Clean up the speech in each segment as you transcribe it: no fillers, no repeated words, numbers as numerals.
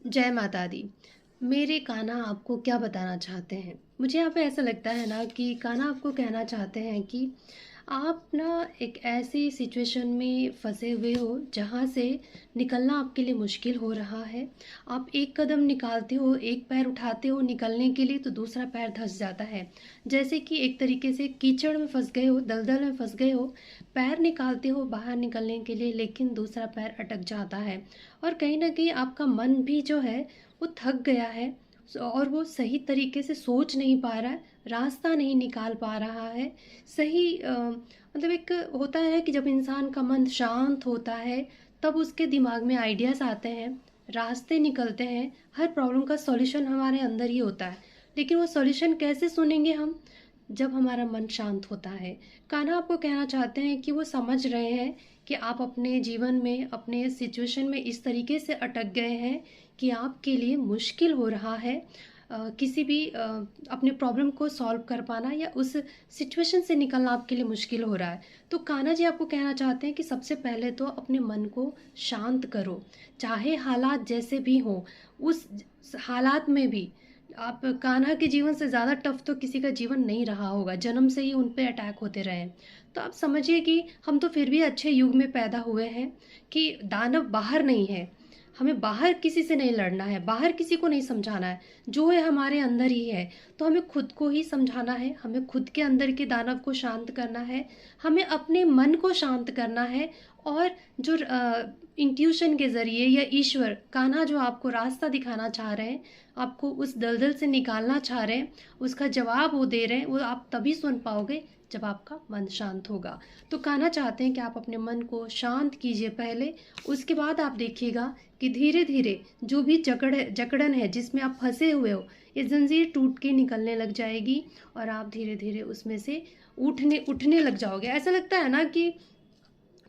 जय माता दी। मेरे कान्हा आपको क्या बताना चाहते हैं? मुझे यहाँ पे ऐसा लगता है ना कि कान्हा आपको कहना चाहते हैं कि आप ना एक ऐसी सिचुएशन में फँसे हुए हो जहाँ से निकलना आपके लिए मुश्किल हो रहा है। आप एक कदम निकालते हो, एक पैर उठाते हो निकलने के लिए तो दूसरा पैर धँस जाता है। जैसे कि एक तरीके से कीचड़ में फँस गए हो, दलदल में फँस गए हो, पैर निकालते हो बाहर निकलने के लिए लेकिन दूसरा पैर अटक जाता है। और कहीं न कहीं आपका मन भी जो है वो थक गया है और वो सही तरीके से सोच नहीं पा रहा है, रास्ता नहीं निकाल पा रहा है। सही मतलब एक होता है ना कि जब इंसान का मन शांत होता है, तब उसके दिमाग में आइडियाज़ आते हैं, रास्ते निकलते हैं, हर प्रॉब्लम का सॉल्यूशन हमारे अंदर ही होता है। लेकिन वो सॉल्यूशन कैसे सुनेंगे हम? जब हमारा मन शांत होता है। कान्हा आपको कहना चाहते हैं कि वो समझ रहे हैं कि आप अपने जीवन में, अपने सिचुएशन में इस तरीके से अटक गए हैं कि आपके लिए मुश्किल हो रहा है किसी भी अपने प्रॉब्लम को सॉल्व कर पाना या उस सिचुएशन से निकलना आपके लिए मुश्किल हो रहा है। तो कान्हा जी आपको कहना चाहते हैं कि सबसे पहले तो अपने मन को शांत करो। चाहे हालात जैसे भी हों, उस हालात में भी आप कान्हा के जीवन से ज़्यादा टफ तो किसी का जीवन नहीं रहा होगा, जन्म से ही उन पे अटैक होते रहे हैं। तो आप समझिए कि हम तो फिर भी अच्छे युग में पैदा हुए हैं कि दानव बाहर नहीं है, हमें बाहर किसी से नहीं लड़ना है, बाहर किसी को नहीं समझाना है, जो है हमारे अंदर ही है। तो हमें खुद को ही समझाना है, हमें खुद के अंदर के दानव को शांत करना है, हमें अपने मन को शांत करना है और जो इंट्यूशन के ज़रिए या ईश्वर, कान्हा जो आपको रास्ता दिखाना चाह रहे हैं, आपको उस दलदल से निकालना चाह रहे हैं, उसका जवाब वो दे रहे हैं, वो आप तभी सुन पाओगे जब आपका मन शांत होगा। तो कान्हा चाहते हैं कि आप अपने मन को शांत कीजिए पहले, उसके बाद आप देखिएगा कि धीरे-धीरे जो भी जकड़न है जिसमें आप फँसे हुए हो, ये ज़ंजीर टूट के निकलने लग जाएगी और आप धीरे-धीरे उसमें से उठने उठने लग जाओगे। ऐसा लगता है ना कि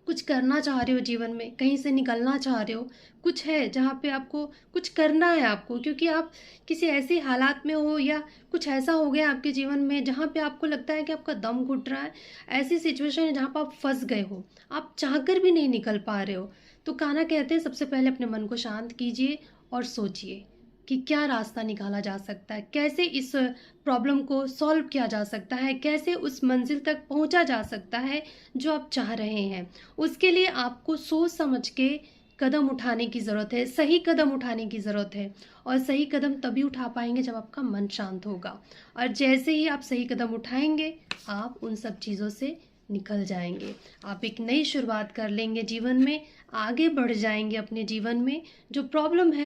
कुछ करना चाह रहे हो जीवन में, कहीं से निकलना चाह रहे हो, कुछ है जहाँ पे आपको कुछ करना है आपको क्योंकि आप किसी ऐसे हालात में हो या कुछ ऐसा हो गया आपके जीवन में जहाँ पे आपको लगता है कि आपका दम घुट रहा है। ऐसी सिचुएशन है जहाँ पे आप फँस गए हो, आप चाहकर भी नहीं निकल पा रहे हो। तो कान्हा कहते हैं सबसे पहले अपने मन को शांत कीजिए और सोचिए कि क्या रास्ता निकाला जा सकता है, कैसे इस प्रॉब्लम को सॉल्व किया जा सकता है, कैसे उस मंजिल तक पहुँचा जा सकता है जो आप चाह रहे हैं। उसके लिए आपको सोच समझ के कदम उठाने की ज़रूरत है, सही कदम उठाने की ज़रूरत है और सही कदम तभी उठा पाएँगे जब आपका मन शांत होगा और जैसे ही आप सही कदम उठाएँगे, आप उन सब चीज़ों से निकल जाएँगे। आप एक नई शुरुआत कर लेंगे जीवन में, आगे बढ़ जाएँगे अपने जीवन में। जो प्रॉब्लम है